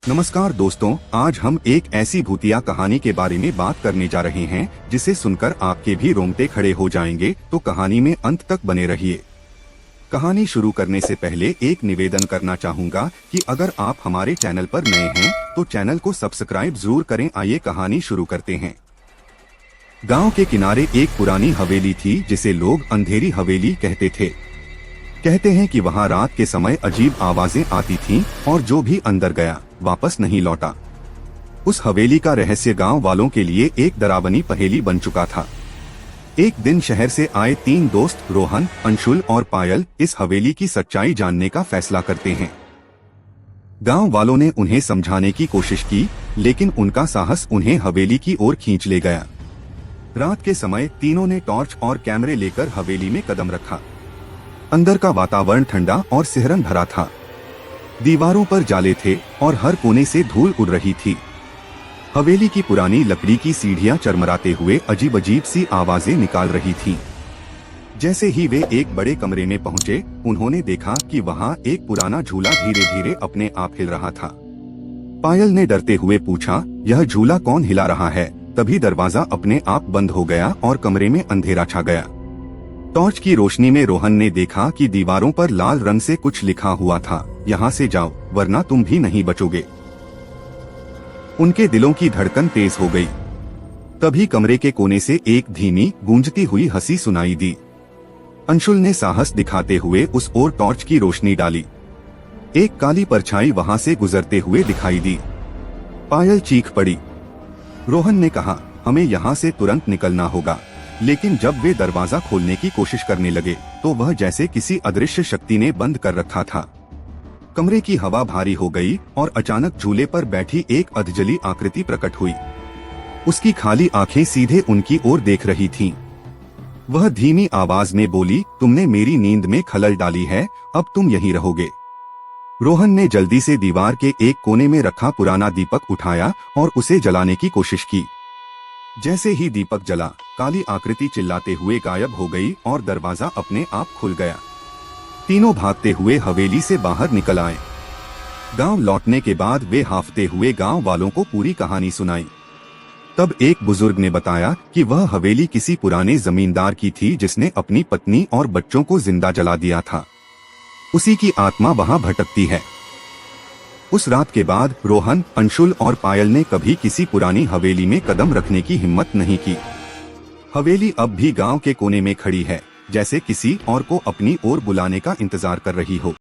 नमस्कार दोस्तों, आज हम एक ऐसी भूतिया कहानी के बारे में बात करने जा रहे हैं जिसे सुनकर आपके भी रोंगटे खड़े हो जाएंगे। तो कहानी में अंत तक बने रहिए। कहानी शुरू करने से पहले एक निवेदन करना चाहूँगा कि अगर आप हमारे चैनल पर नए हैं तो चैनल को सब्सक्राइब जरूर करें। आइए कहानी शुरू करते हैं। गाँव के किनारे एक पुरानी हवेली थी जिसे लोग अंधेरी हवेली कहते थे। कहते हैं कि वहाँ रात के समय अजीब आवाजें आती थीं और जो भी अंदर गया वापस नहीं लौटा। उस हवेली का रहस्य गांव वालों के लिए एक डरावनी पहेली बन चुका था। एक दिन शहर से आए 3 दोस्त रोहन, अंशुल और पायल इस हवेली की सच्चाई जानने का फैसला करते हैं। गांव वालों ने उन्हें समझाने की कोशिश की, लेकिन उनका साहस उन्हें हवेली की ओर खींच ले गया। रात के समय तीनों ने टॉर्च और कैमरे लेकर हवेली में कदम रखा। अंदर का वातावरण ठंडा और सिहरन भरा था। दीवारों पर जाले थे और हर कोने से धूल उड़ रही थी। हवेली की पुरानी लकड़ी की सीढ़ियां चरमराते हुए अजीब अजीब सी आवाजें निकाल रही थीं। जैसे ही वे एक बड़े कमरे में पहुंचे, उन्होंने देखा कि वहां एक पुराना झूला धीरे धीरे अपने आप हिल रहा था। पायल ने डरते हुए पूछा, यह झूला कौन हिला रहा है? तभी दरवाजा अपने आप बंद हो गया और कमरे में अंधेरा छा गया। टॉर्च की रोशनी में रोहन ने देखा कि दीवारों पर लाल रंग से कुछ लिखा हुआ था, यहाँ से जाओ वरना तुम भी नहीं बचोगे। उनके दिलों की धड़कन तेज हो गई। तभी कमरे के कोने से एक धीमी गूंजती हुई हंसी सुनाई दी। अंशुल ने साहस दिखाते हुए उस ओर टॉर्च की रोशनी डाली। एक काली परछाई वहां से गुजरते हुए दिखाई दी। पायल चीख पड़ी। रोहन ने कहा, हमें यहाँ से तुरंत निकलना होगा। लेकिन जब वे दरवाजा खोलने की कोशिश करने लगे तो वह जैसे किसी अदृश्य शक्ति ने बंद कर रखा था। कमरे की हवा भारी हो गई और अचानक झूले पर बैठी एक अधजली आकृति प्रकट हुई। उसकी खाली आंखें सीधे उनकी ओर देख रही थीं। वह धीमी आवाज में बोली, तुमने मेरी नींद में खलल डाली है, अब तुम यहीं रहोगे। रोहन ने जल्दी से दीवार के एक कोने में रखा पुराना दीपक उठाया और उसे जलाने की कोशिश की। जैसे ही दीपक जला, काली आकृति चिल्लाते हुए गायब हो गई और दरवाजा अपने आप खुल गया। तीनों भागते हुए हवेली से बाहर निकल आए। गांव लौटने के बाद वे हांफते हुए गांव वालों को पूरी कहानी सुनाई। तब एक बुजुर्ग ने बताया कि वह हवेली किसी पुराने जमींदार की थी जिसने अपनी पत्नी और बच्चों को जिंदा जला दिया था। उसी की आत्मा वहां भटकती है। उस रात के बाद रोहन, अंशुल और पायल ने कभी किसी पुरानी हवेली में कदम रखने की हिम्मत नहीं की। हवेली अब भी गांव के कोने में खड़ी है, जैसे किसी और को अपनी ओर बुलाने का इंतजार कर रही हो।